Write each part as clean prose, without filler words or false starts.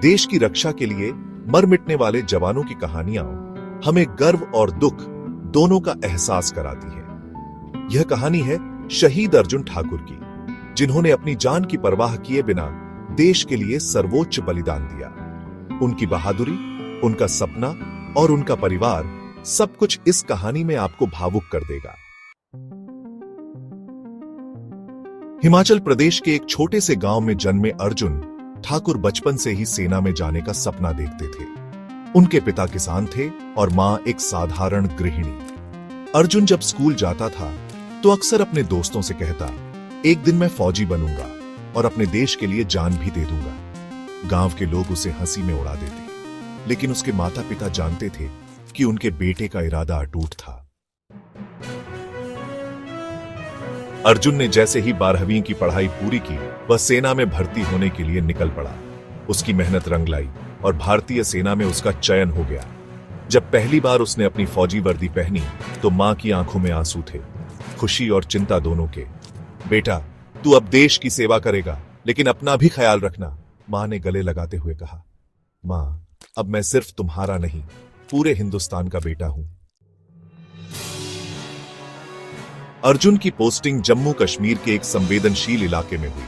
देश की रक्षा के लिए मर मिटने वाले जवानों की कहानियां हमें गर्व और दुख दोनों का एहसास कराती है। यह कहानी है शहीद अर्जुन ठाकुर की, जिन्होंने अपनी जान की परवाह किए बिना देश के लिए सर्वोच्च बलिदान दिया। उनकी बहादुरी, उनका सपना और उनका परिवार सब कुछ इस कहानी में आपको भावुक कर देगा। हिमाचल प्रदेश के एक छोटे से गांव में जन्मे अर्जुन ठाकुर बचपन से ही सेना में जाने का सपना देखते थे। उनके पिता किसान थे और मां एक साधारण गृहिणी। अर्जुन जब स्कूल जाता था तो अक्सर अपने दोस्तों से कहता, एक दिन मैं फौजी बनूंगा और अपने देश के लिए जान भी दे दूंगा। गांव के लोग उसे हंसी में उड़ा देते, लेकिन उसके माता पिता जानते थे कि उनके बेटे का इरादा अटूट था। अर्जुन ने जैसे ही 12वीं की पढ़ाई पूरी की, वह सेना में भर्ती होने के लिए निकल पड़ा। उसकी मेहनत रंग लाई और भारतीय सेना में उसका चयन हो गया। जब पहली बार उसने अपनी फौजी वर्दी पहनी तो मां की आंखों में आंसू थे, खुशी और चिंता दोनों के। बेटा, तू अब देश की सेवा करेगा, लेकिन अपना भी ख्याल रखना, मां ने गले लगाते हुए कहा। मां, अब मैं सिर्फ तुम्हारा नहीं, पूरे हिंदुस्तान का बेटा हूं। अर्जुन की पोस्टिंग जम्मू कश्मीर के एक संवेदनशील इलाके में हुई।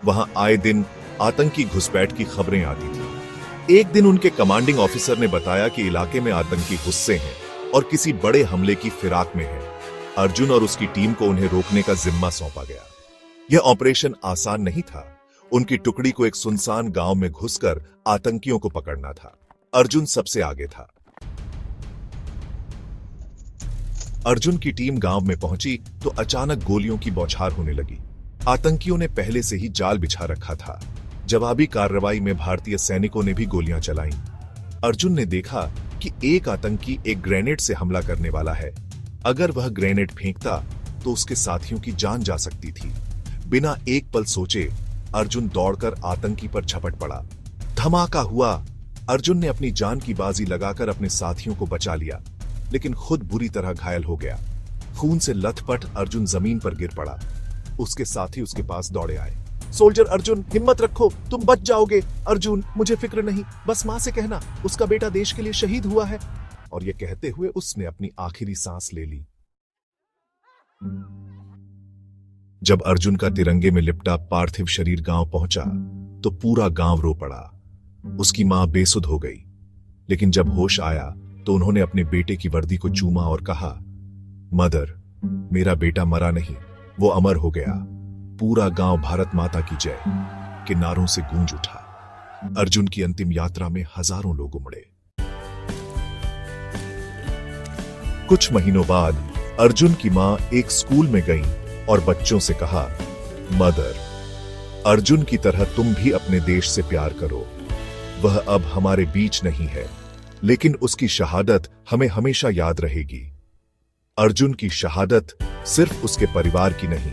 वहां आए दिन आतंकी घुसपैठ की खबरें आती थी। एक दिन उनके कमांडिंग ऑफिसर ने बताया कि इलाके में आतंकी गुस्से हैं और किसी बड़े हमले की फिराक में है। अर्जुन और उसकी टीम को उन्हें रोकने का जिम्मा सौंपा गया। यह ऑपरेशन आसान नहीं था। उनकी टुकड़ी को एक सुनसान गांव में घुसकर आतंकियों को पकड़ना था। अर्जुन सबसे आगे था। अर्जुन की टीम गांव में पहुंची तो अचानक गोलियों की बौछार होने लगी। आतंकियों ने पहले से ही जाल बिछा रखा था। जवाबी कार्रवाई में भारतीय सैनिकों ने भी गोलियां चलाईं। अर्जुन ने देखा कि एक आतंकी एक ग्रेनेड से हमला करने वाला है। अगर वह ग्रेनेड फेंकता तो उसके साथियों की जान जा सकती थी। बिना एक पल सोचे अर्जुन दौड़कर आतंकी पर झपट पड़ा। धमाका हुआ। अर्जुन ने अपनी जान की बाजी लगाकर अपने साथियों को बचा लिया, लेकिन खुद बुरी तरह घायल हो गया। खून से लथपथ अर्जुन जमीन पर गिर पड़ा। उसके साथी उसके पास दौड़े आए। सोल्जर अर्जुन, हिम्मत रखो, तुम बच जाओगे। अर्जुन, मुझे फिक्र नहीं, बस मां से कहना उसका बेटा देश के लिए शहीद हुआ है। और यह कहते हुए उसने अपनी आखिरी सांस ले ली। जब अर्जुन का तिरंगे में लिपटा पार्थिव शरीर गांव पहुंचा तो पूरा गांव रो पड़ा। उसकी मां बेसुध हो गई, लेकिन जब होश आया तो उन्होंने अपने बेटे की वर्दी को चूमा और कहा, मदर, मेरा बेटा मरा नहीं, वो अमर हो गया। पूरा गांव भारत माता की जय के नारों से गूंज उठा। अर्जुन की अंतिम यात्रा में हजारों लोग उमड़े। कुछ महीनों बाद अर्जुन की मां एक स्कूल में गई और बच्चों से कहा, मदर, अर्जुन की तरह तुम भी अपने देश से प्यार करो। वह अब हमारे बीच नहीं है, लेकिन उसकी शहादत हमें हमेशा याद रहेगी। अर्जुन की शहादत सिर्फ उसके परिवार की नहीं,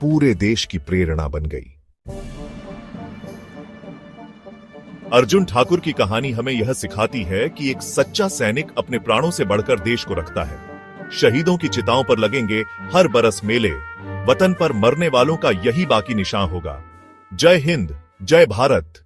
पूरे देश की प्रेरणा बन गई। अर्जुन ठाकुर की कहानी हमें यह सिखाती है कि एक सच्चा सैनिक अपने प्राणों से बढ़कर देश को रखता है। शहीदों की चिताओं पर लगेंगे हर बरस मेले। वतन पर मरने वालों का यही बाकी निशान होगा। जय हिंद, जय भारत।